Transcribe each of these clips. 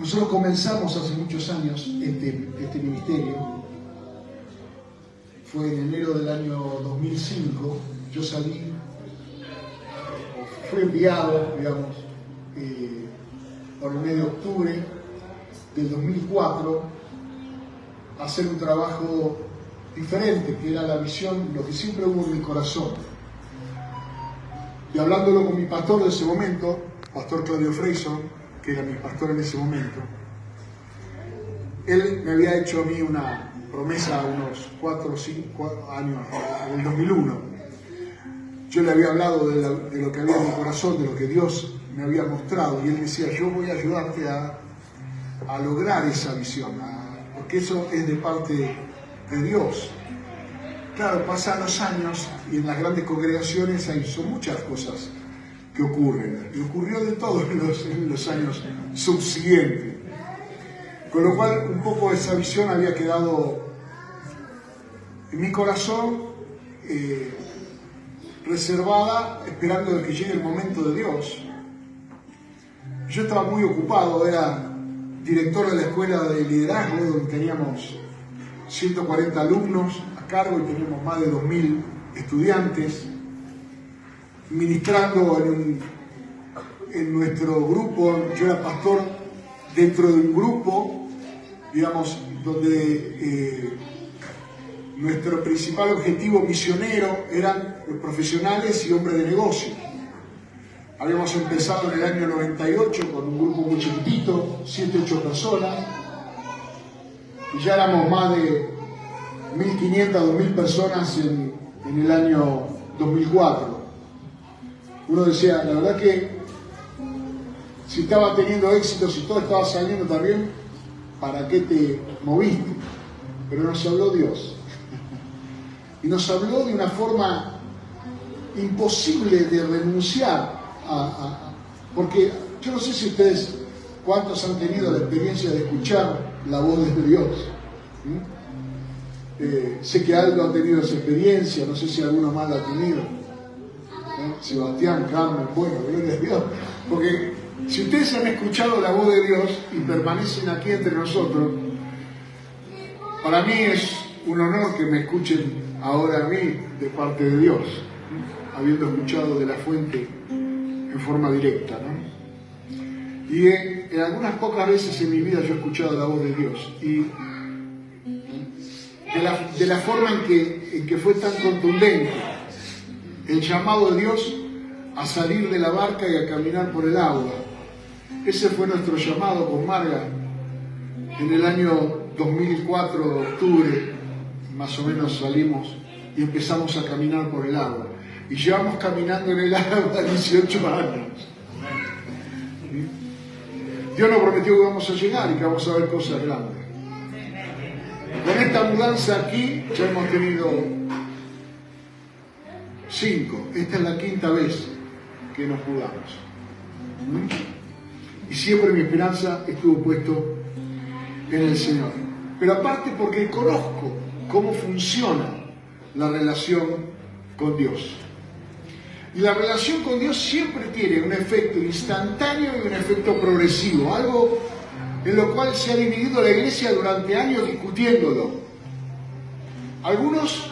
Nosotros comenzamos hace muchos años este ministerio. Fue en enero del año 2005. Yo salí, fui enviado, digamos, por el mes de octubre del 2004 a hacer un trabajo diferente, que era la visión, lo que siempre hubo en mi corazón. Y hablándolo con mi pastor de ese momento, pastor Claudio Freyson, que era mi pastor en ese momento, él me había hecho a mí una promesa unos 4 o 5 años, en el 2001. Yo le había hablado de lo que había en mi corazón, de lo que Dios me había mostrado, y él decía, yo voy a ayudarte a lograr esa visión, porque eso es de parte de Dios. Claro, pasan los años y en las grandes congregaciones son muchas cosas que ocurren, y ocurrió de todo en los años subsiguientes. Con lo cual, un poco esa visión había quedado en mi corazón, reservada, esperando de que llegue el momento de Dios. Yo estaba muy ocupado, era director de la escuela de liderazgo, donde teníamos 140 alumnos a cargo y teníamos más de 2000 estudiantes, ministrando en nuestro grupo. Yo era pastor dentro de un grupo, digamos, donde nuestro principal objetivo misionero eran profesionales y hombres de negocio. Habíamos empezado en el año 98 con un grupo muy chiquitito, 7 u 8 personas, y ya éramos más de 1.500 a 2.000 personas en el año 2004. Uno decía, la verdad que si estaba teniendo éxito, si todo estaba saliendo también, ¿para qué te moviste? Pero nos habló Dios. Y nos habló de una forma imposible de renunciar porque yo no sé si ustedes, cuántos han tenido la experiencia de escuchar la voz de Dios. Sé que Aldo ha tenido esa experiencia, no sé si alguno más la ha tenido. Sebastián, Carmen, bueno, gloria a Dios. Porque si ustedes han escuchado la voz de Dios y permanecen aquí entre nosotros, para mí es un honor que me escuchen ahora a mí de parte de Dios, habiendo escuchado de la fuente en forma directa, ¿no? Y en algunas pocas veces en mi vida yo he escuchado la voz de Dios, y de la forma en que fue tan contundente el llamado de Dios a salir de la barca y a caminar por el agua. Ese fue nuestro llamado con Marga en el año 2004, octubre, más o menos salimos y empezamos a caminar por el agua. Y llevamos caminando en el agua 18 años. Dios nos prometió que vamos a llegar y que vamos a ver cosas grandes. Con esta mudanza aquí ya hemos tenido 5. Esta es la 5ª vez que nos mudamos. Y siempre mi esperanza estuvo puesto en el Señor. Pero aparte porque conozco cómo funciona la relación con Dios. Y la relación con Dios siempre tiene un efecto instantáneo y un efecto progresivo, algo en lo cual se ha dividido la iglesia durante años discutiéndolo. Algunos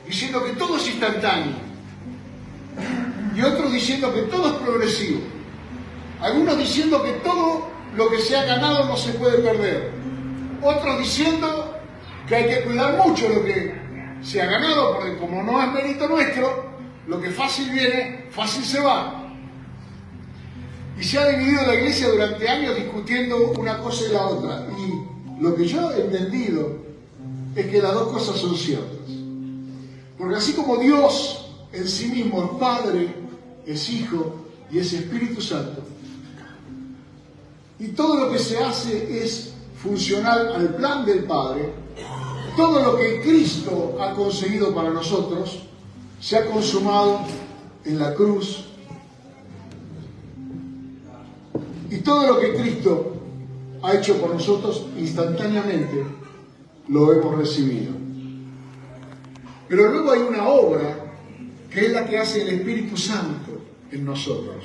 diciendo que todo es instantáneo y otros diciendo que todo es progresivo. Algunos diciendo que todo lo que se ha ganado no se puede perder. Otros diciendo que hay que cuidar mucho lo que se ha ganado, porque como no es mérito nuestro, lo que fácil viene, fácil se va. Y se ha dividido la iglesia durante años discutiendo una cosa y la otra. Y lo que yo he entendido es que las dos cosas son ciertas. Porque así como Dios en sí mismo es Padre, es Hijo y es Espíritu Santo, y todo lo que se hace es funcional al plan del Padre, todo lo que Cristo ha conseguido para nosotros se ha consumado en la cruz, y todo lo que Cristo ha hecho por nosotros instantáneamente lo hemos recibido. Pero luego hay una obra que es la que hace el Espíritu Santo en nosotros,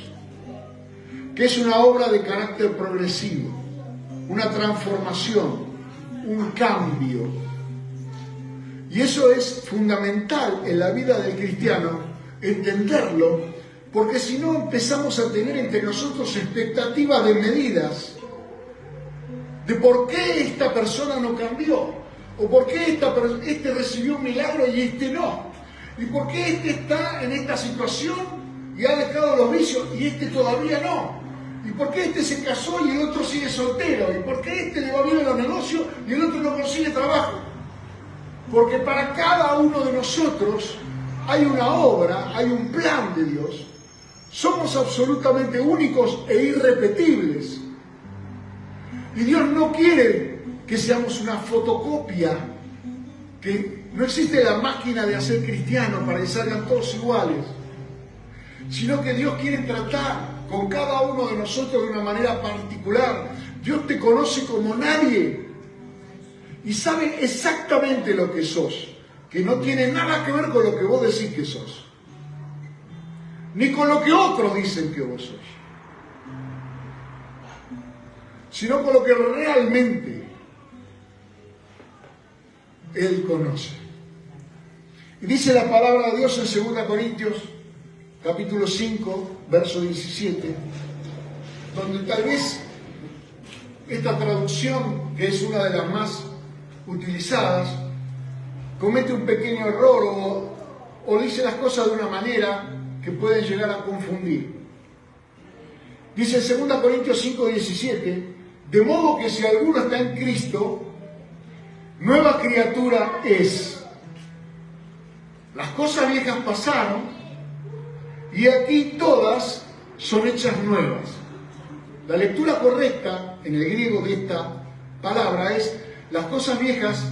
que es una obra de carácter progresivo. una transformación, un cambio. Y eso es fundamental en la vida del cristiano, entenderlo, porque si no empezamos a tener entre nosotros expectativas de medidas, de por qué esta persona no cambió, o por qué este recibió un milagro y este no, y por qué este está en esta situación y ha dejado los vicios y este todavía no, y por qué este se casó y el otro sigue soltero, y por qué este le va bien en los negocios y el otro no consigue trabajo. Porque para cada uno de nosotros hay una obra, hay un plan de Dios. Somos absolutamente únicos e irrepetibles. Y Dios no quiere que seamos una fotocopia, que no existe la máquina de hacer cristianos para que salgan todos iguales, sino que Dios quiere tratar con cada uno de nosotros de una manera particular. Dios te conoce como nadie y sabe exactamente lo que sos, que no tiene nada que ver con lo que vos decís que sos, ni con lo que otros dicen que vos sos, sino con lo que realmente Él conoce. Y dice la palabra de Dios en 2 Corintios, capítulo 5, verso 17, donde tal vez esta traducción, que es una de las más utilizadas, comete un pequeño error o dice las cosas de una manera que pueden llegar a confundir. Dice en 2 Corintios 5, 17, de modo que si alguno está en Cristo, nueva criatura es. Las cosas viejas pasaron y aquí todas son hechas nuevas. La lectura correcta en el griego de esta palabra es: las cosas viejas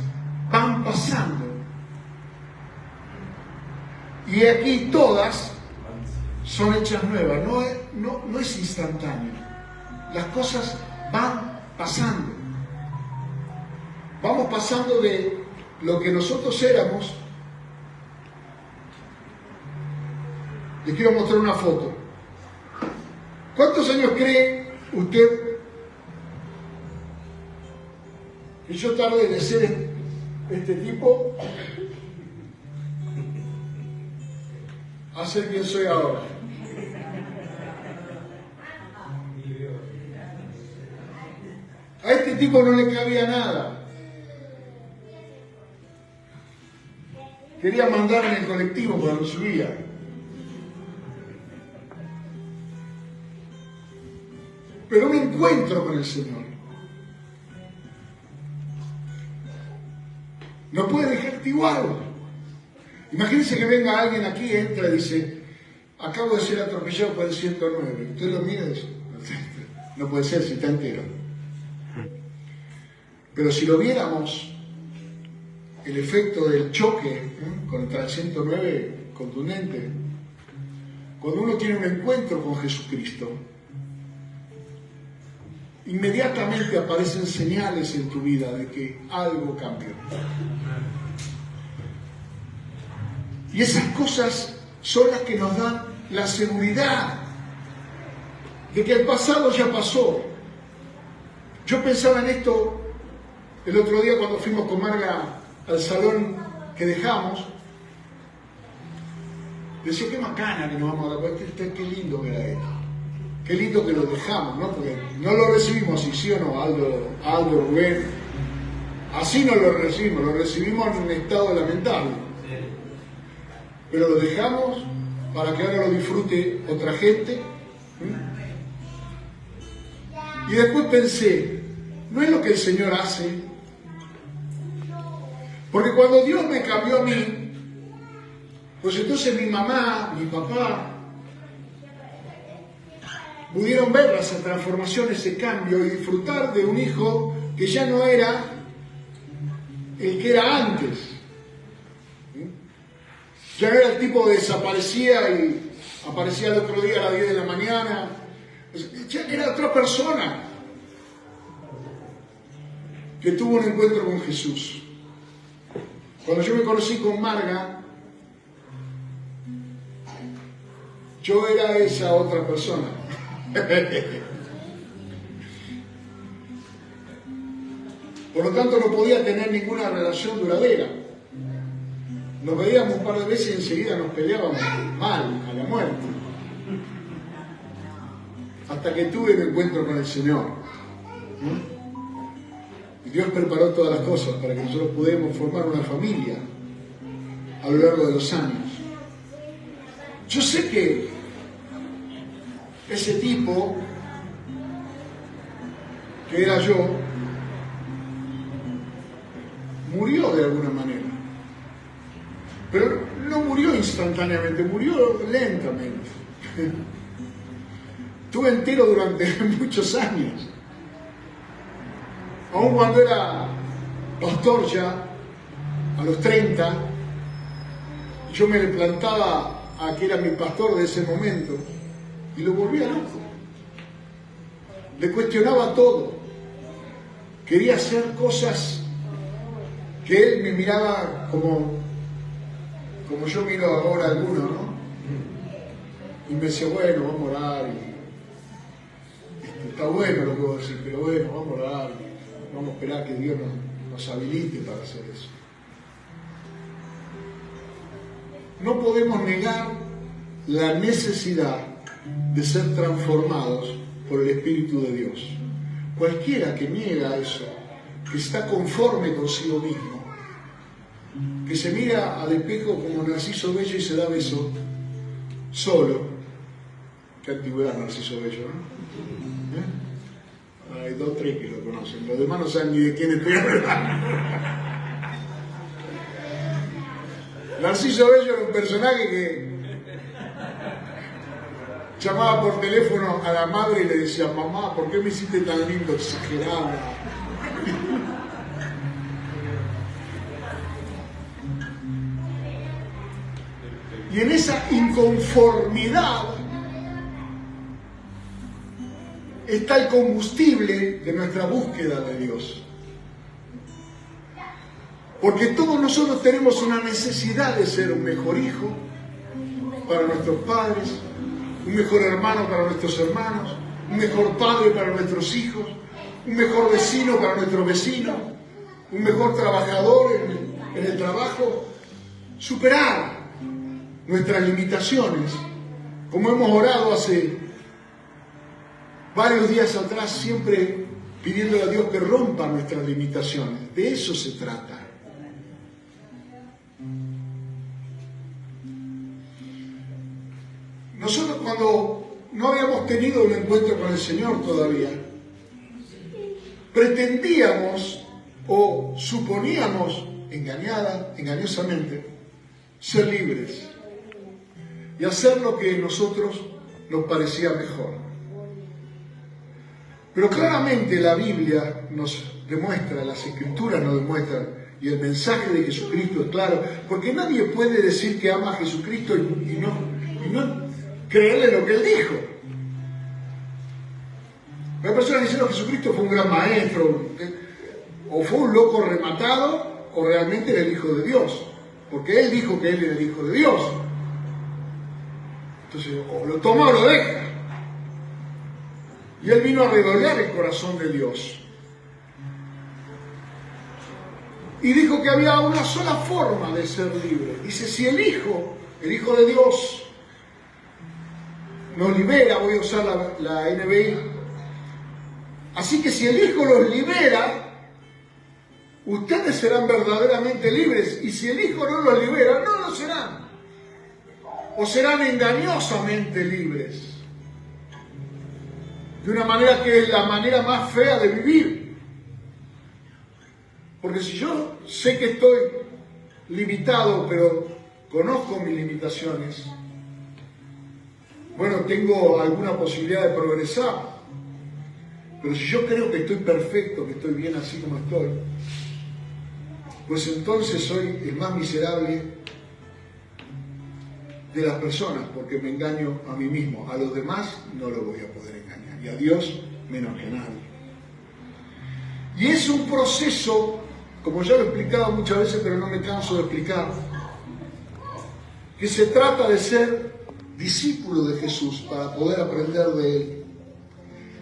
van pasando y aquí todas son hechas nuevas. No es instantáneo. Las cosas van pasando. Vamos pasando de lo que nosotros éramos. Les quiero mostrar una foto. ¿Cuántos años cree usted que yo tardé de ser este tipo a ser quien soy ahora? A este tipo no le cabía nada. Quería mandar en el colectivo cuando subía. Pero un encuentro con el Señor no puede dejarte igual. Imagínense que venga alguien aquí, entra y dice: acabo de ser atropellado por el 109. Usted lo mira y dice: no puede ser si está entero. Pero si lo viéramos, el efecto del choque contra el 109 contundente, cuando uno tiene un encuentro con Jesucristo, inmediatamente aparecen señales en tu vida de que algo cambió. Y esas cosas son las que nos dan la seguridad de que el pasado ya pasó. Yo pensaba en esto el otro día cuando fuimos con Marga al salón que dejamos. Decía: qué macana que nos vamos a dar, qué lindo que era esto. Qué lindo que lo dejamos, ¿no? Porque no lo recibimos así, ¿sí o no, Aldo, Rubén? Así no lo recibimos en un estado lamentable. Pero lo dejamos para que ahora lo disfrute otra gente. Y después pensé, ¿no es lo que el Señor hace? Porque cuando Dios me cambió a mí, pues entonces mi mamá, mi papá, pudieron ver esa transformación, ese cambio, y disfrutar de un hijo que ya no era el que era antes. Ya no era el tipo que desaparecía y aparecía el otro día a las 10 de la mañana. Ya era otra persona que tuvo un encuentro con Jesús. Cuando yo me conocí con Marga, yo era esa otra persona. Por lo tanto, no podía tener ninguna relación duradera. Nos veíamos un par de veces y enseguida nos peleábamos mal, a la muerte. Hasta que tuve el encuentro con el Señor. Y Dios preparó todas las cosas para que nosotros pudiéramos formar una familia a lo largo de los años. Yo sé que ese tipo, que era yo, murió de alguna manera. Pero no murió instantáneamente, murió lentamente. Estuve entero durante muchos años. Aún cuando era pastor ya, a los 30, yo me le plantaba a que era mi pastor de ese momento y lo volvía loco. Le cuestionaba todo. Quería hacer cosas que él me miraba como yo miro ahora a algunos, ¿no? Y me decía, bueno, vamos a orar. Está bueno lo que voy a decir, pero bueno, vamos a orar. Vamos a esperar que Dios nos habilite para hacer eso. No podemos negar la necesidad de ser transformados por el Espíritu de Dios. Cualquiera que niega eso, que está conforme consigo mismo, que se mira al espejo como Narciso Bello y se da beso solo. Qué antigüedad Narciso Bello, ¿no? Hay 2 o 3 que lo conocen, los demás no saben ni de quién estoy hablando. Narciso Bello era un personaje que llamaba por teléfono a la madre y le decía, mamá, ¿por qué me hiciste tan lindo? Exagerada. Y en esa inconformidad está el combustible de nuestra búsqueda de Dios. Porque todos nosotros tenemos una necesidad de ser un mejor hijo para nuestros padres, un mejor hermano para nuestros hermanos, un mejor padre para nuestros hijos, un mejor vecino para nuestros vecinos, un mejor trabajador en el trabajo. Superar nuestras limitaciones, como hemos orado hace varios días atrás, siempre pidiéndole a Dios que rompa nuestras limitaciones. De eso se trata. Nosotros, cuando no habíamos tenido un encuentro con el Señor todavía, pretendíamos o suponíamos engañosamente ser libres y hacer lo que a nosotros nos parecía mejor. Pero claramente la Biblia nos demuestra, las Escrituras nos demuestran, y el mensaje de Jesucristo es claro, porque nadie puede decir que ama a Jesucristo y no creerle lo que Él dijo. Hay personas diciendo que Jesucristo fue un gran maestro, o fue un loco rematado, o realmente era el Hijo de Dios, porque Él dijo que Él era el Hijo de Dios. Entonces, o lo toma o lo deja. Y Él vino a redoblar el corazón de Dios. Y dijo que había una sola forma de ser libre. Dice, si el Hijo de Dios, nos libera, voy a usar la NBI, así que si el Hijo los libera, ustedes serán verdaderamente libres, y si el Hijo no los libera, no lo serán, o serán engañosamente libres, de una manera que es la manera más fea de vivir. Porque si yo sé que estoy limitado, pero conozco mis limitaciones, bueno, tengo alguna posibilidad de progresar. Pero si yo creo que estoy perfecto, que estoy bien así como estoy, pues entonces soy el más miserable de las personas, porque me engaño a mí mismo. A los demás no lo voy a poder engañar, y a Dios menos que a nadie. Y es un proceso, como ya lo he explicado muchas veces, pero no me canso de explicar, que se trata de ser discípulo de Jesús para poder aprender de Él.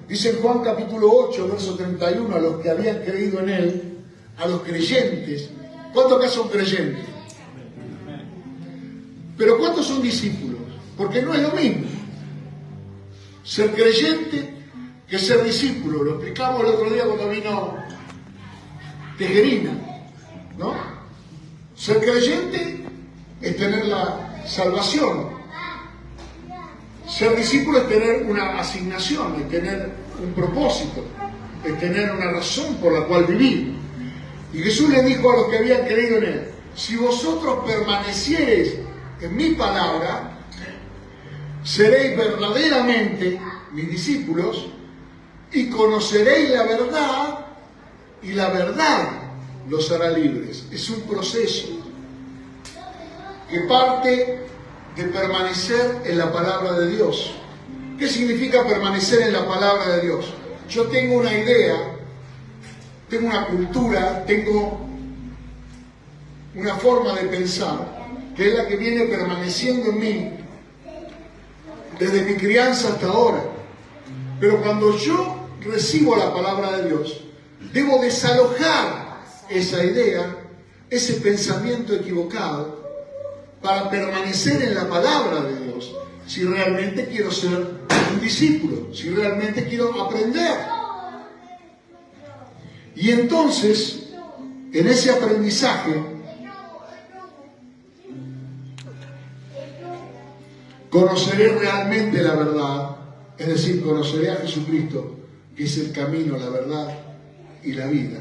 Dice en Juan capítulo 8, verso 31, a los que habían creído en Él, a los creyentes. ¿Cuántos acá son creyentes? Pero ¿cuántos son discípulos? Porque no es lo mismo ser creyente que ser discípulo. Lo explicamos el otro día cuando vino Tejerina, ¿no? Ser creyente es tener la salvación. Ser discípulo es tener una asignación, es tener un propósito, es tener una razón por la cual vivir. Y Jesús le dijo a los que habían creído en Él: si vosotros permaneciereis en mi palabra, seréis verdaderamente mis discípulos y conoceréis la verdad, y la verdad los hará libres. Es un proceso que parte de permanecer en la palabra de Dios. ¿Qué significa permanecer en la palabra de Dios? Yo tengo una idea, tengo una cultura, tengo una forma de pensar que es la que viene permaneciendo en mí desde mi crianza hasta ahora. Pero cuando yo recibo la palabra de Dios, debo desalojar esa idea, ese pensamiento equivocado, para permanecer en la palabra de Dios, si realmente quiero ser un discípulo, si realmente quiero aprender. Y entonces, en ese aprendizaje, conoceré realmente la verdad, es decir, conoceré a Jesucristo, que es el camino, la verdad y la vida.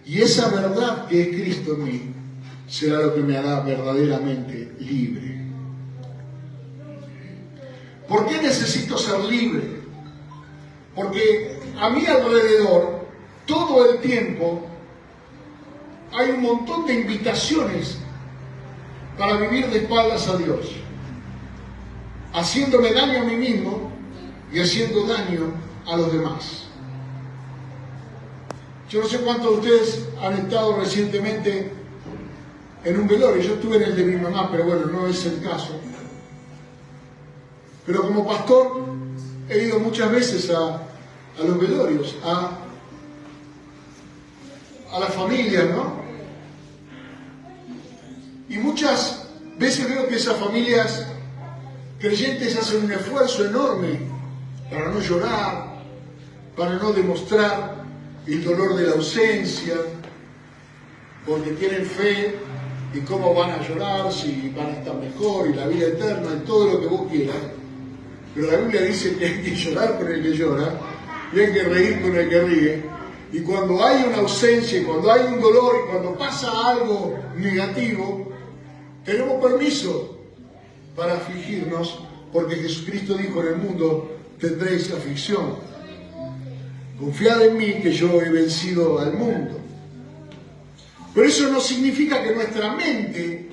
Y esa verdad que es Cristo en mí será lo que me hará verdaderamente libre. ¿Por qué necesito ser libre? Porque a mi alrededor, todo el tiempo, hay un montón de invitaciones para vivir de espaldas a Dios, haciéndome daño a mí mismo y haciendo daño a los demás. Yo no sé cuántos de ustedes han estado recientemente en un velorio. Yo estuve en el de mi mamá, pero bueno, no es el caso. Pero como pastor he ido muchas veces a los velorios, a las familias, ¿no? Y muchas veces veo que esas familias creyentes hacen un esfuerzo enorme para no llorar, para no demostrar el dolor de la ausencia, porque tienen fe. ¿Y cómo van a llorar si van a estar mejor y la vida eterna y todo lo que vos quieras? Pero la Biblia dice que hay que llorar con el que llora y hay que reír con el que ríe. Y cuando hay una ausencia, y cuando hay un dolor, y cuando pasa algo negativo, tenemos permiso para afligirnos, porque Jesucristo dijo: en el mundo tendréis aflicción. Confiad en mí, que yo he vencido al mundo. Pero eso no significa que nuestra mente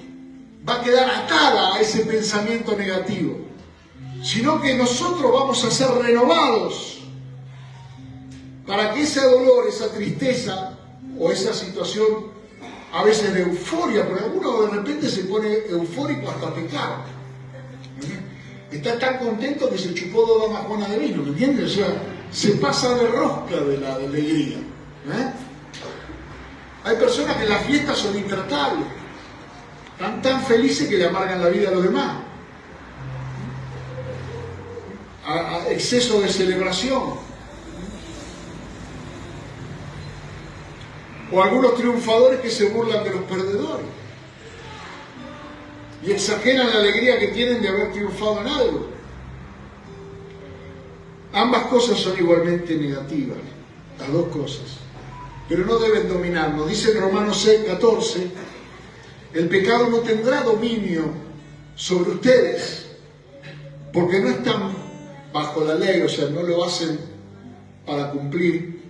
va a quedar atada a ese pensamiento negativo, sino que nosotros vamos a ser renovados para que ese dolor, esa tristeza o esa situación, a veces de euforia, pero alguno de repente se pone eufórico hasta pecar. Está tan contento que se chupó 2 majonas de vino, ¿me entiendes? O sea, se pasa de rosca de la alegría. Hay personas que en las fiestas son intratables, están tan felices que le amargan la vida a los demás. A exceso de celebración. O algunos triunfadores que se burlan de los perdedores y exageran la alegría que tienen de haber triunfado en algo. Ambas cosas son igualmente negativas, las dos cosas, pero no deben dominarnos. Dice en Romanos 6:14, el pecado no tendrá dominio sobre ustedes, porque no están bajo la ley, o sea, no lo hacen para cumplir,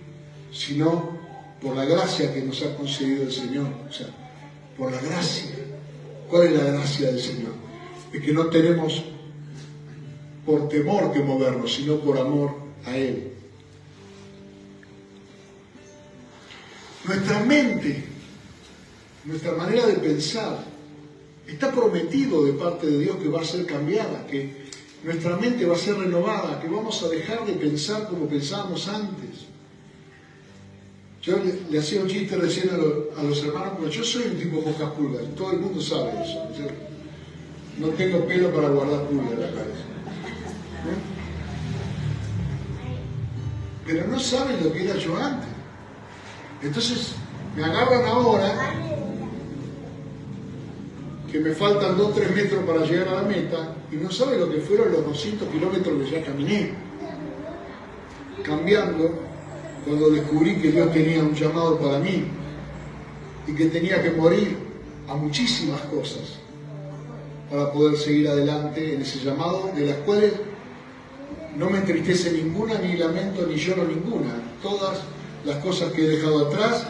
sino por la gracia que nos ha concedido el Señor. O sea, por la gracia. ¿Cuál es la gracia del Señor? Es que no tenemos por temor que movernos, sino por amor a Él. Nuestra mente, nuestra manera de pensar, está prometido de parte de Dios que va a ser cambiada, que nuestra mente va a ser renovada, que vamos a dejar de pensar como pensábamos antes. Yo le hacía un chiste recién a los hermanos, porque yo soy un tipo pocas pulgas, todo el mundo sabe eso. Yo no tengo pelo para guardar pulgas en la cabeza. Pero no saben lo que era yo antes. Entonces me agarran ahora que me faltan 2 o 3 metros para llegar a la meta y no saben lo que fueron los 200 kilómetros que ya caminé. Cambiando cuando descubrí que Dios tenía un llamado para mí y que tenía que morir a muchísimas cosas para poder seguir adelante en ese llamado, de las cuales no me entristece ninguna, ni lamento, ni lloro ninguna. Todas las cosas que he dejado atrás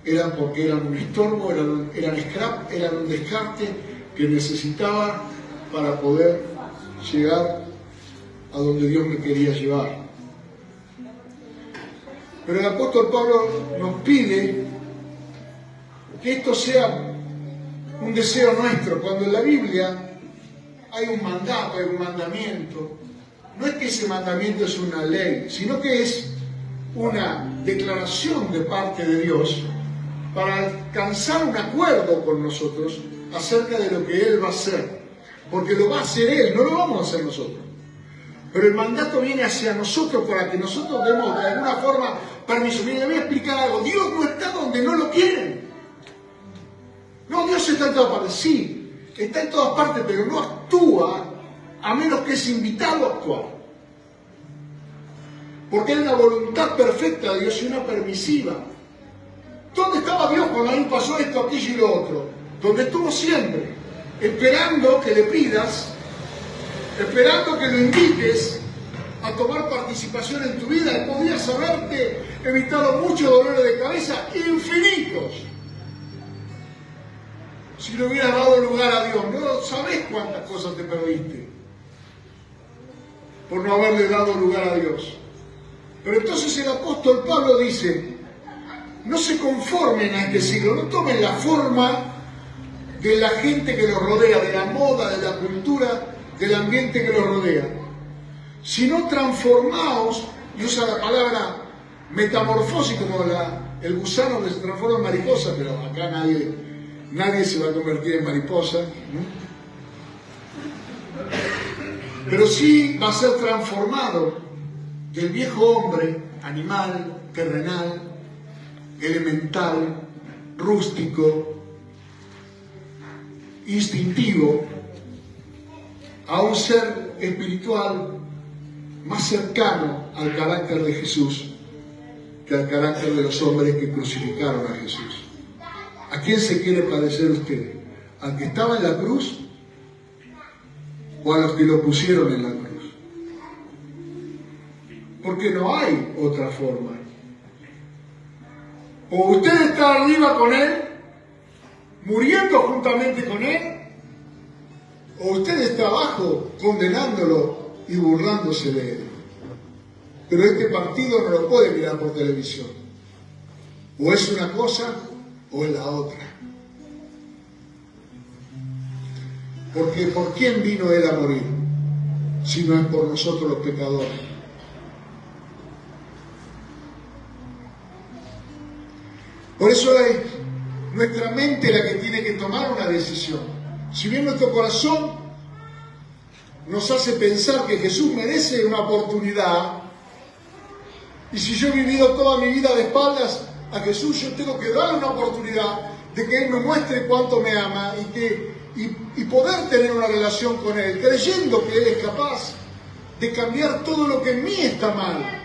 eran porque eran un estorbo, eran scrap, eran un descarte que necesitaba para poder llegar a donde Dios me quería llevar. Pero el apóstol Pablo nos pide que esto sea un deseo nuestro. Cuando en la Biblia hay un mandato, hay un mandamiento, no es que ese mandamiento es una ley, sino que es una declaración de parte de Dios para alcanzar un acuerdo con nosotros acerca de lo que Él va a hacer. Porque lo va a hacer Él, no lo vamos a hacer nosotros. Pero el mandato viene hacia nosotros para que nosotros demos de alguna forma permiso. Mire, le voy a explicar algo. Dios no está donde no lo quieren. No, Dios está en todas partes. Sí, está en todas partes, pero no actúa a menos que es invitado a actuar. Porque hay una voluntad perfecta de Dios y una permisiva. ¿Dónde estaba Dios cuando ahí pasó esto, aquello y lo otro? Donde estuvo siempre, esperando que le pidas, esperando que lo invites a tomar participación en tu vida y podías haberte evitado muchos dolores de cabeza infinitos si le hubieras dado lugar a Dios. No sabés cuántas cosas te perdiste por no haberle dado lugar a Dios. Pero entonces el apóstol Pablo dice: no se conformen a este siglo, no tomen la forma de la gente que los rodea, de la moda, de la cultura, del ambiente que los rodea, sino transformaos, y usa la palabra metamorfosis, como el gusano que se transforma en mariposa, pero acá nadie se va a convertir en mariposa, ¿no? Pero sí va a ser transformado del viejo hombre, animal, terrenal, elemental, rústico, instintivo, a un ser espiritual más cercano al carácter de Jesús que al carácter de los hombres que crucificaron a Jesús. ¿A quién se quiere parecer usted? ¿Al que estaba en la cruz o a los que lo pusieron en la cruz? Porque no hay otra forma. O usted está arriba con Él, muriendo juntamente con Él, o usted está abajo condenándolo y burlándose de Él. Pero este partido no lo puede mirar por televisión. O es una cosa o es la otra. Porque ¿por quién vino Él a morir? Si no es por nosotros los pecadores. Por eso es nuestra mente la que tiene que tomar una decisión. Si bien nuestro corazón nos hace pensar que Jesús merece una oportunidad, y si yo he vivido toda mi vida de espaldas a Jesús, yo tengo que darle una oportunidad de que Él me muestre cuánto me ama y poder tener una relación con Él, creyendo que Él es capaz de cambiar todo lo que en mí está mal.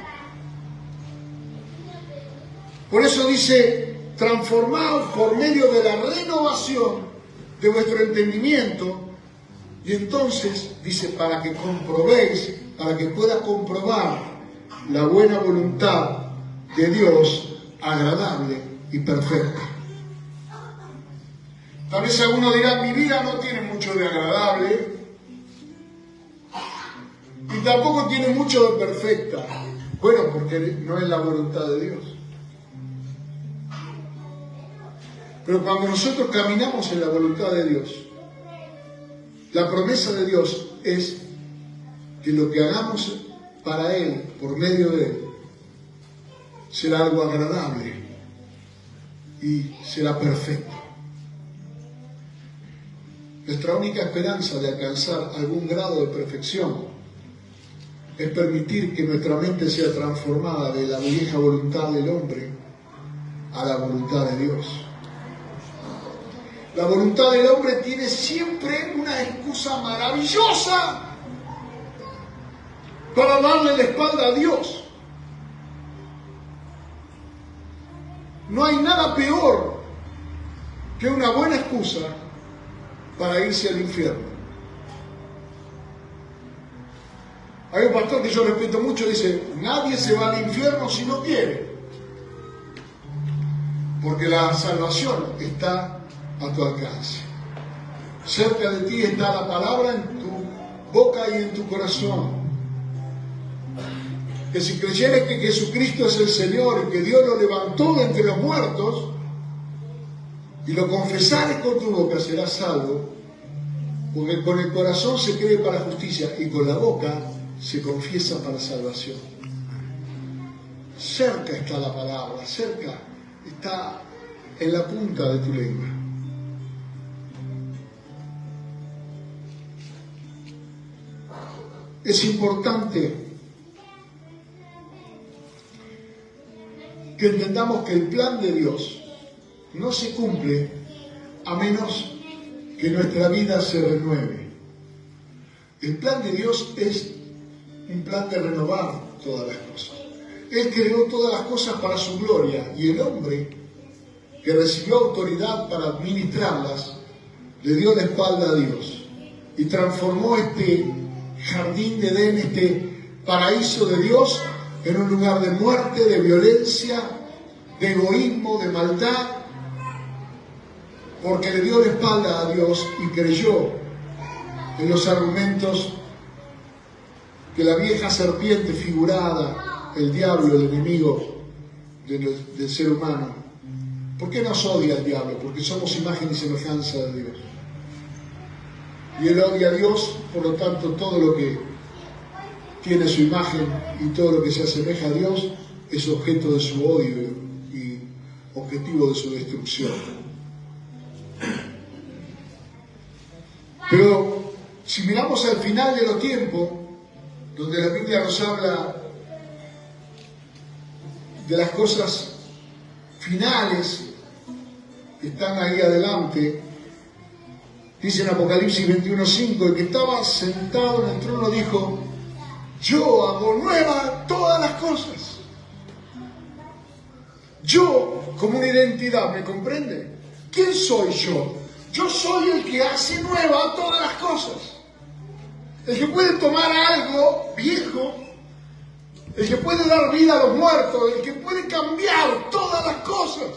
Por eso dice: transformaos por medio de la renovación de vuestro entendimiento. Y entonces dice: para que comprobéis, para que pueda comprobar la buena voluntad de Dios, agradable y perfecta. Tal vez alguno dirá: mi vida no tiene mucho de agradable y tampoco tiene mucho de perfecta. Bueno, porque no es la voluntad de Dios. Pero cuando nosotros caminamos en la voluntad de Dios, la promesa de Dios es que lo que hagamos para Él, por medio de Él, será algo agradable y será perfecto. Nuestra única esperanza de alcanzar algún grado de perfección es permitir que nuestra mente sea transformada de la vieja voluntad del hombre a la voluntad de Dios. La voluntad del hombre tiene siempre una excusa maravillosa para darle la espalda a Dios. No hay nada peor que una buena excusa para irse al infierno. Hay un pastor que yo respeto mucho, dice, nadie se va al infierno si no quiere, porque la salvación está a tu alcance. Cerca de ti está la palabra en tu boca y en tu corazón. Que si creyeres que Jesucristo es el Señor y que Dios lo levantó de entre los muertos y lo confesares con tu boca, serás salvo, porque con el corazón se cree para justicia y con la boca se confiesa para salvación. Cerca está la palabra, cerca está en la punta de tu lengua. Es importante que entendamos que el plan de Dios no se cumple a menos que nuestra vida se renueve. El plan de Dios es un plan de renovar todas las cosas. Él creó todas las cosas para su gloria y el hombre que recibió autoridad para administrarlas le dio la espalda a Dios y transformó este jardín de Edén, este paraíso de Dios, en un lugar de muerte, de violencia, de egoísmo, de maldad, porque le dio la espalda a Dios y creyó en los argumentos que la vieja serpiente figurada, el diablo, el enemigo del ser humano. ¿Por qué nos odia el diablo? Porque somos imagen y semejanza de Dios. Y él odia a Dios, por lo tanto todo lo que tiene su imagen y todo lo que se asemeja a Dios es objeto de su odio y objetivo de su destrucción. Pero si miramos al final de los tiempos, donde la Biblia nos habla de las cosas finales que están ahí adelante, dice en Apocalipsis 21:5, el que estaba sentado en el trono dijo, yo hago nueva todas las cosas. Yo, como una identidad, ¿me comprende? ¿Quién soy yo? Yo soy el que hace nueva todas las cosas. El que puede tomar algo viejo, el que puede dar vida a los muertos, el que puede cambiar todas las cosas.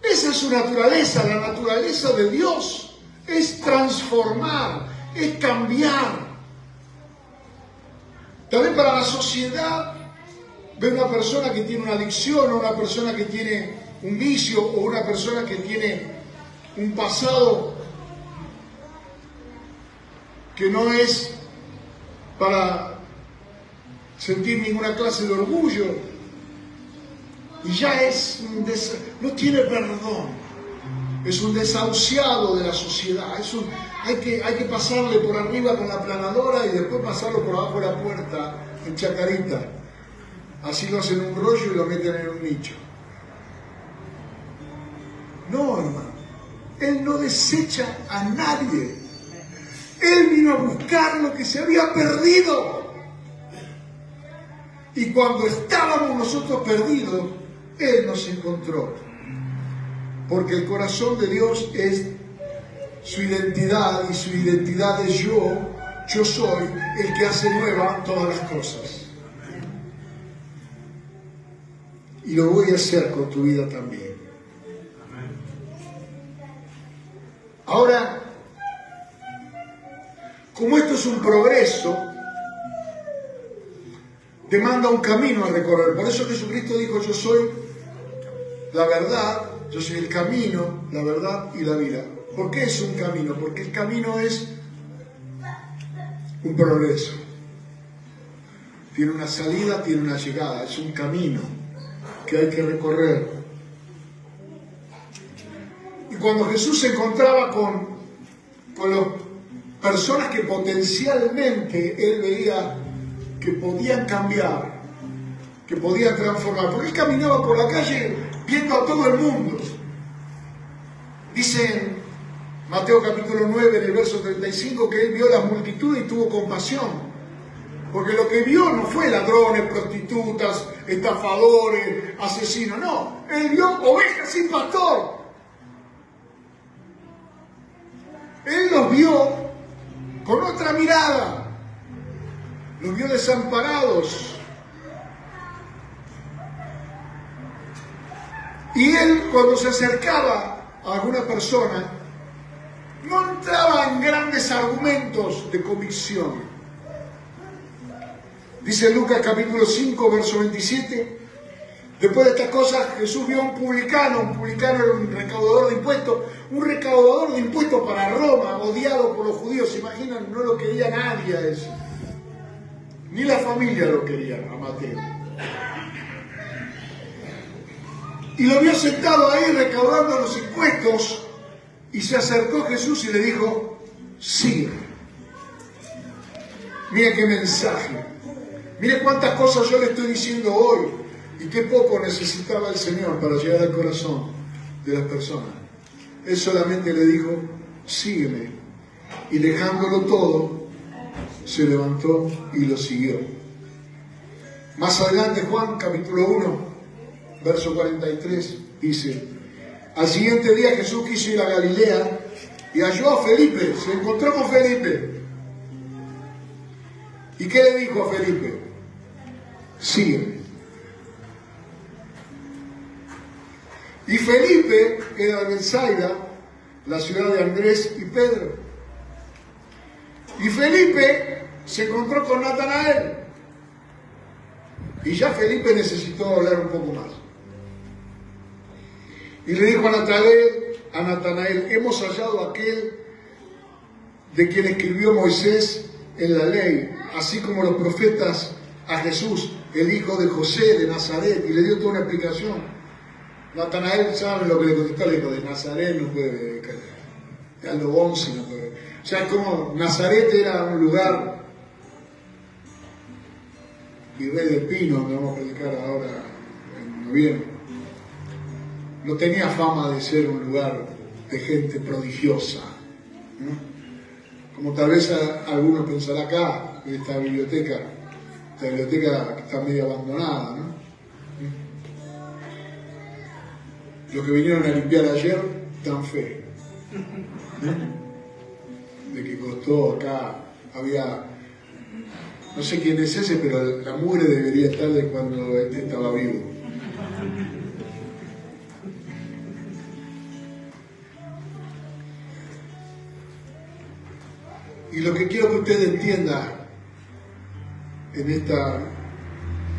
Esa es su naturaleza. La naturaleza de Dios es transformar, es cambiar. También para la sociedad, ve una persona que tiene una adicción, o una persona que tiene un vicio, o una persona que tiene un pasado que no es para sentir ninguna clase de orgullo, y ya no tiene perdón, es un desahuciado de la sociedad, hay que pasarle por arriba con la planadora y después pasarlo por abajo de la puerta en chacarita, así lo hacen un rollo y lo meten en un nicho. No, hermano, Él no desecha a nadie. Él vino a buscar lo que se había perdido. Y cuando estábamos nosotros perdidos, Él nos encontró. Porque el corazón de Dios es su identidad, y su identidad es yo soy el que hace nueva todas las cosas. Y lo voy a hacer con tu vida también. Ahora, como esto es un progreso, demanda un camino a recorrer. Por eso Jesucristo dijo, yo soy la verdad, yo soy el camino, la verdad y la vida. ¿Por qué es un camino? Porque el camino es un progreso. Tiene una salida, tiene una llegada, es un camino. que hay que recorrer. Y cuando Jesús se encontraba con las personas que potencialmente Él veía que podían cambiar, que podían transformar, porque Él caminaba por la calle viendo a todo el mundo. Dice en Mateo capítulo 9, en el verso 35, que Él vio las multitudes y tuvo compasión. Porque lo que vio no fue ladrones, prostitutas, estafadores, asesinos, no. Él vio ovejas sin pastor. Él los vio con otra mirada. Los vio desamparados. Y Él, cuando se acercaba a alguna persona, no entraba en grandes argumentos de convicción. Dice Lucas capítulo 5, verso 27, después de estas cosas Jesús vio a un publicano era un recaudador de impuestos para Roma, odiado por los judíos. ¿Se imaginan? No lo quería nadie a ese, ni la familia lo quería a Mateo. Y lo vio sentado ahí recaudando los impuestos, y se acercó Jesús y le dijo: sígueme. Mira qué mensaje. Mire cuántas cosas yo le estoy diciendo hoy y qué poco necesitaba el Señor para llegar al corazón de las personas. Él solamente le dijo: sígueme. Y dejándolo todo, se levantó y lo siguió. Más adelante, Juan capítulo 1, verso 43, dice: al siguiente día Jesús quiso ir a Galilea y halló a Felipe, se encontró con Felipe. ¿Y qué le dijo a Felipe? Sígueme. Y Felipe era de Bethsaida, la ciudad de Andrés y Pedro. Y Felipe se encontró con Natanael. Y ya Felipe necesitó hablar un poco más. Y le dijo a Natanael: hemos hallado a aquel de quien escribió Moisés en la ley, así como los profetas, a Jesús, el hijo de José de Nazaret. Y le dio toda una explicación. Natanael, ¿saben lo que le contestó? Le dijo: de Nazaret no puede caer, de Aldo Bonzi no puede. O sea, es como Nazaret era un lugar, Virrey del Pino, donde vamos a predicar ahora en noviembre, no tenía fama de ser un lugar de gente prodigiosa, ¿no? Como tal vez alguno pensará acá, en esta biblioteca que está medio abandonada, ¿no? Los que vinieron a limpiar ayer dan fe, de que costó acá, había, no sé quién es ese, pero la mugre debería estar de cuando este estaba vivo. Y lo que quiero que usted entienda en esta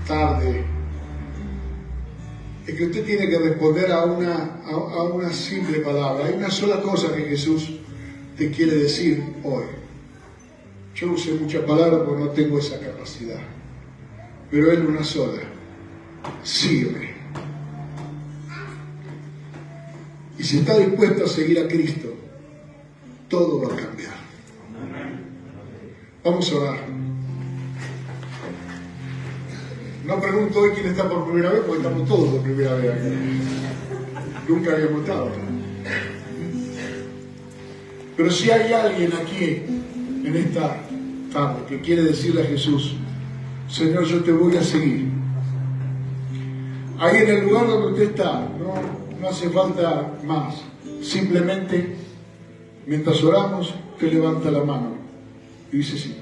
tarde es que usted tiene que responder a una simple palabra. Hay una sola cosa que Jesús te quiere decir hoy. Yo usé muchas palabras porque no tengo esa capacidad, pero Él una sola: sígueme. Y si está dispuesto a seguir a Cristo, todo va a cambiar. Vamos a orar. No pregunto hoy quién está por primera vez, porque estamos todos por primera vez aquí. Nunca habíamos estado. Pero si hay alguien aquí en esta tarde que quiere decirle a Jesús: Señor, yo te voy a seguir. Ahí en el lugar donde usted está, no hace falta más. Simplemente, mientras oramos, te levanta la mano y dice: sí,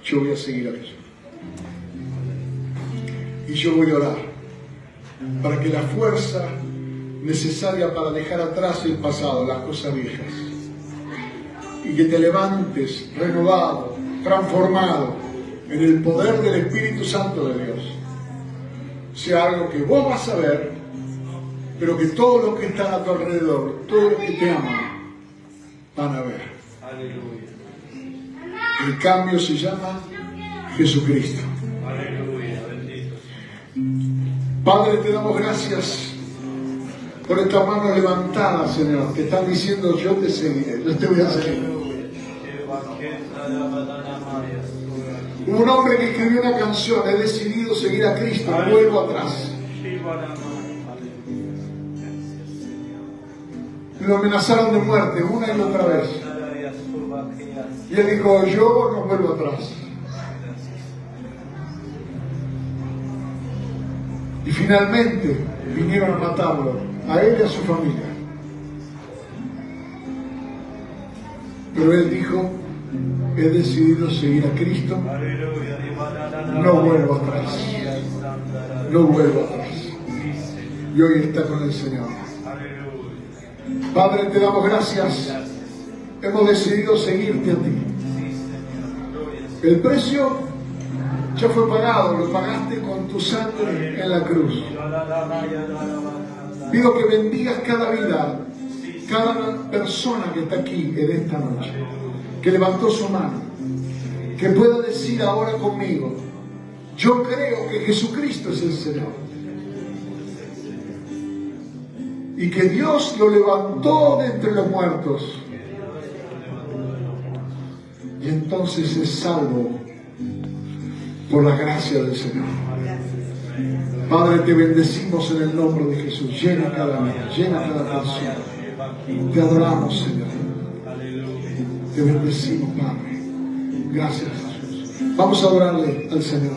yo voy a seguir a Jesús. Y yo voy a orar para que la fuerza necesaria para dejar atrás el pasado, las cosas viejas, y que te levantes renovado, transformado en el poder del Espíritu Santo de Dios, sea algo que vos vas a ver, pero que todos los que están a tu alrededor, todos los que te aman, van a ver. Aleluya. El cambio se llama Jesucristo. Aleluya, bendito. Padre, te damos gracias por estas manos levantadas, Señor, que están diciendo: yo te seguiré, yo te voy a seguir. Hubo un hombre que escribió una canción: he decidido seguir a Cristo, no vuelvo atrás. Lo amenazaron de muerte una y otra vez. Y él dijo: yo no vuelvo atrás. Y finalmente vinieron a matarlo, a él y a su familia. Pero él dijo: he decidido seguir a Cristo, no vuelvo atrás, no vuelvo atrás. Y hoy está con el Señor. Padre, te damos gracias. Hemos decidido seguirte a ti. El precio ya fue pagado, lo pagaste con tu sangre en la cruz. Pido que bendigas cada vida, cada persona que está aquí en esta noche, que levantó su mano, que pueda decir ahora conmigo: yo creo que Jesucristo es el Señor. Y que Dios lo levantó de entre los muertos. Y entonces es salvo por la gracia del Señor. Padre, te bendecimos en el nombre de Jesús. Llena cada vida, llena cada persona. Te adoramos, Señor. Te bendecimos, Padre. Gracias, Jesús. Vamos a adorarle al Señor.